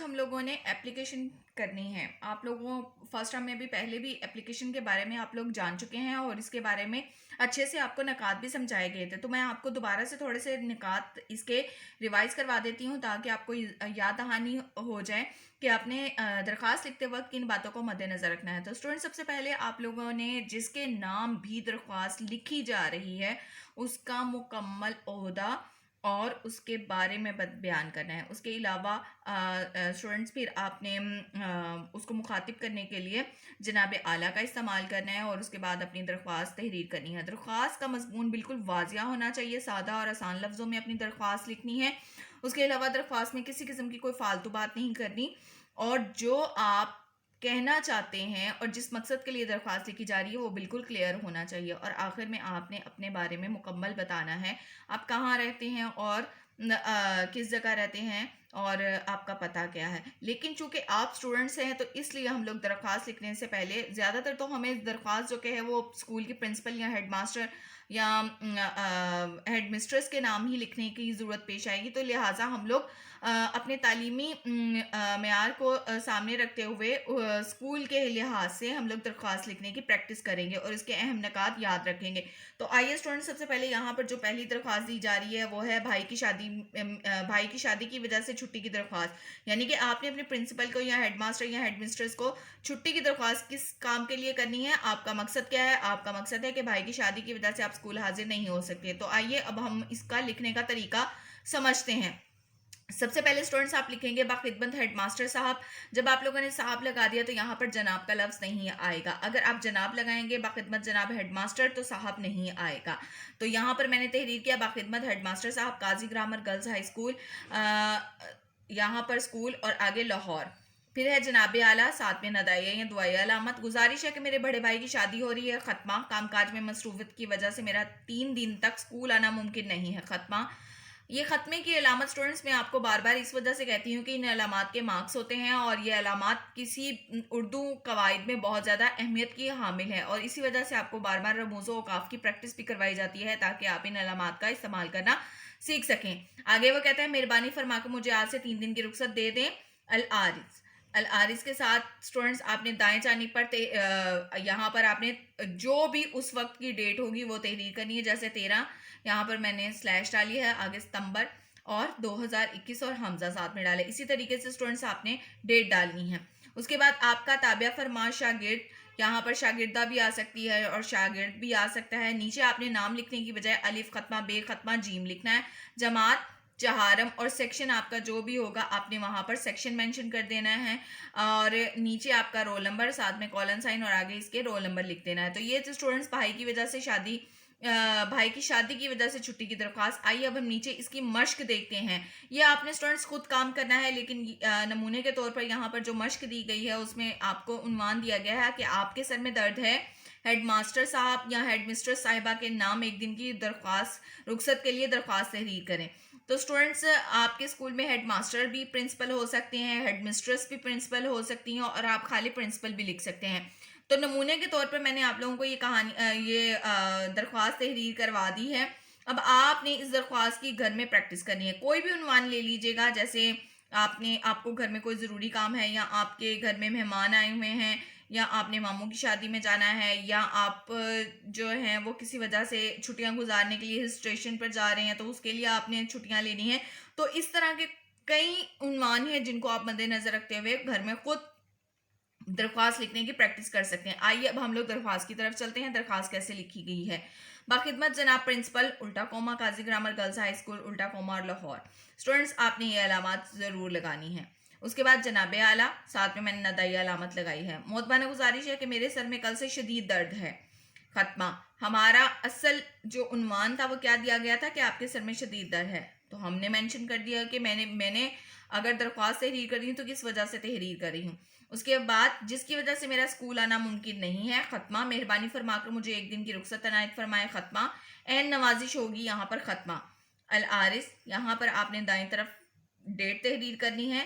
ہم لوگوں نے اپلیکیشن کرنی ہے. آپ لوگوں فرسٹ ٹرم میں بھی پہلے بھی اپلیکیشن کے بارے میں آپ لوگ جان چکے ہیں اور اس کے بارے میں اچھے سے آپ کو نکات بھی سمجھائے گئے تھے. تو میں آپ کو دوبارہ سے تھوڑے سے نکات اس کے ریوائز کروا دیتی ہوں تاکہ آپ کو یاد دہانی ہو جائے کہ آپ نے درخواست لکھتے وقت کن باتوں کو مد نظر رکھنا ہے. تو اسٹوڈنٹ سب سے پہلے آپ لوگوں نے جس کے نام بھی درخواست لکھی جا رہی ہے اس کا مکمل عہدہ اور اس کے بارے میں بیان کرنا ہے. اس کے علاوہ اسٹوڈنٹس پھر آپ نے اس کو مخاطب کرنے کے لیے جناب اعلیٰ کا استعمال کرنا ہے اور اس کے بعد اپنی درخواست تحریر کرنی ہے. درخواست کا مضمون بالکل واضح ہونا چاہیے, سادہ اور آسان لفظوں میں اپنی درخواست لکھنی ہے. اس کے علاوہ درخواست میں کسی قسم کی کوئی فالتو بات نہیں کرنی اور جو آپ کہنا چاہتے ہیں اور جس مقصد کے لیے درخواست لکھی جا رہی ہے وہ بالکل کلیئر ہونا چاہیے. اور آخر میں آپ نے اپنے بارے میں مکمل بتانا ہے, آپ کہاں رہتے ہیں اور کس جگہ رہتے ہیں اور آپ کا پتہ کیا ہے. لیکن چونکہ آپ اسٹوڈنٹس ہیں تو اس لیے ہم لوگ درخواست لکھنے سے پہلے زیادہ تر تو ہمیں درخواست جو کہ ہے وہ اسکول کی پرنسپل یا ہیڈ ماسٹر یا ہیڈ مسٹریس کے نام ہی لکھنے کی ضرورت پیش آئے گی. تو لہٰذا ہم لوگ اپنے تعلیمی معیار کو سامنے رکھتے ہوئے اسکول کے لحاظ سے ہم لوگ درخواست لکھنے کی پریکٹس کریں گے اور اس کے اہم نکات یاد رکھیں گے. تو آئیے اسٹوڈنٹ, سب سے پہلے یہاں پر جو پہلی درخواست دی جا رہی ہے وہ ہے بھائی کی شادی کی وجہ سے چھٹی کی درخواست. یعنی کہ آپ نے اپنے پرنسپل کو یا ہیڈ ماسٹر یا ہیڈ مسٹریس کو چھٹی کی درخواست کس کام کے لیے کرنی ہے, آپ کا مقصد کیا ہے؟ آپ کا مقصد ہے کہ بھائی کی شادی کی وجہ سے آپ اسکول حاضر نہیں ہو سکتے. تو آئیے اب ہم اس کا لکھنے کا طریقہ سمجھتے ہیں. سب سے پہلے اسٹوڈنٹس آپ لکھیں گے باخدمت ہیڈ ماسٹر صاحب. جب آپ لوگوں نے صاحب لگا دیا تو یہاں پر جناب کا لفظ نہیں آئے گا. اگر آپ جناب لگائیں گے باخدمت جناب ہیڈ ماسٹر تو صاحب نہیں آئے گا. تو یہاں پر میں نے تحریر کیا باخدمت ہیڈ ماسٹر صاحب, قاضی گرامر گرلز ہائی اسکول, یہاں پر اسکول اور آگے لاہور. پھر ہے جناب اعلیٰ, ساتھ میں ندائیہ یا دعائیہ علامت. گزارش ہے کہ میرے بڑے بھائی کی شادی ہو رہی ہے. ختمہ, کام کاج میں مصروفیت کی وجہ سے میرا 3 دن تک اسکول آنا ممکن نہیں ہے. ختمہ. یہ ختمے کی علامت اسٹوڈنٹس میں آپ کو بار بار اس وجہ سے کہتی ہوں کہ ان علامات کے مارکس ہوتے ہیں اور یہ علامات کسی اردو قواعد میں بہت زیادہ اہمیت کی حامل ہے اور اسی وجہ سے آپ کو بار بار رموز و اوقاف کی پریکٹس بھی کروائی جاتی ہے تاکہ آپ ان علامات کا استعمال کرنا سیکھ سکیں. آگے وہ کہتا ہے مہربانی فرما کے مجھے آج سے 3 دن کی رخصت دے دیں. العارض. العارض کے ساتھ اسٹوڈنٹس آپ نے دائیں جانب پر یہاں پر آپ نے جو بھی اس وقت کی ڈیٹ ہوگی وہ تحریر کرنی ہے. جیسے 13, یہاں پر میں نے سلیش ڈالی ہے, آگے ستمبر اور 2021 اور حمزہ ساتھ میں ڈالے. اسی طریقے سے اسٹوڈنٹس آپ نے ڈیٹ ڈالنی ہے. اس کے بعد آپ کا تابعہ فرما شاگرد, یہاں پر شاگردہ بھی آ سکتی ہے اور شاگرد بھی آ سکتا ہے. نیچے آپ نے نام لکھنے کی بجائے الف ختمہ بے ختمہ جیم لکھنا ہے. جماعت, چہارم اور سیکشن آپ کا جو بھی ہوگا آپ نے وہاں پر سیکشن مینشن کر دینا ہے اور نیچے آپ کا رول نمبر, ساتھ میں کولن سائن اور آگے اس کے رول نمبر لکھ دینا ہے. تو یہ اسٹوڈنٹس بھائی کی شادی کی وجہ سے چھٹی کی درخواست. آئیے اب ہم نیچے اس کی مشق دیکھتے ہیں. یہ آپ نے اسٹوڈنٹس خود کام کرنا ہے لیکن نمونے کے طور پر یہاں پر جو مشق دی گئی ہے اس میں آپ کو عنوان دیا گیا ہے کہ آپ کے سر میں درد ہے, ہیڈ ماسٹر صاحب یا ہیڈ مسٹریس صاحبہ کے نام 1 دن کی درخواست رخصت کے لیے درخواست تحریر کریں. تو اسٹوڈنٹس آپ کے اسکول میں ہیڈ ماسٹر بھی پرنسپل ہو سکتے ہیں, ہیڈ مسٹریس بھی پرنسپل ہو سکتی ہیں اور آپ خالی پرنسپل بھی لکھ سکتے ہیں. تو نمونے کے طور پر میں نے آپ لوگوں کو یہ درخواست تحریر کروا دی ہے. اب آپ نے اس درخواست کی گھر میں پریکٹس کرنی ہے. کوئی بھی عنوان لے لیجیے گا, جیسے آپ کو گھر میں کوئی ضروری کام ہے یا آپ کے گھر میں مہمان آئے ہوئے ہیں یا آپ نے ماموں کی شادی میں جانا ہے یا آپ جو ہیں وہ کسی وجہ سے چھٹیاں گزارنے کے لیے ہل اسٹیشن پر جا رہے ہیں تو اس کے لیے آپ نے چھٹیاں لینی ہیں. تو اس طرح کے کئی عنوان ہیں جن کو آپ مد نظر رکھتے ہوئے گھر میں خود درخواست لکھنے کی پریکٹس کر سکتے ہیں. آئیے اب ہم لوگ درخواست کی طرف چلتے ہیں. درخواست کیسے لکھی گئی ہے؟ باخدمت جناب پرنسپل الٹا کوما قاضی گرامر گرلز ہائی اسکول الٹا کوما اور لاہور. اسٹوڈنٹس آپ نے یہ علامات ضرور لگانی ہے. اس کے بعد جناب اعلیٰ, ساتھ میں نے ندائیہ علامت لگائی ہے. محترمہ گزارش ہے کہ میرے سر میں کل سے شدید درد ہے. ختمہ. ہمارا اصل جو عنوان تھا وہ کیا دیا گیا تھا کہ آپ کے سر میں شدید درد ہے, تو ہم نے مینشن کر دیا کہ میں نے اگر درخواست تحریر کر رہی ہوں تو کس وجہ سے تحریر کر رہی ہوں. اس کے بعد جس کی وجہ سے میرا اسکول آنا ممکن نہیں ہے. ختمہ. مہربانی فرما کر مجھے 1 دن کی رخصت عنایت فرمائے. ختمہ. عین نوازش ہوگی یہاں پر. ختمہ. العارض, یہاں پر آپ نے دائیں طرف ڈیٹ تحریر کرنی ہے.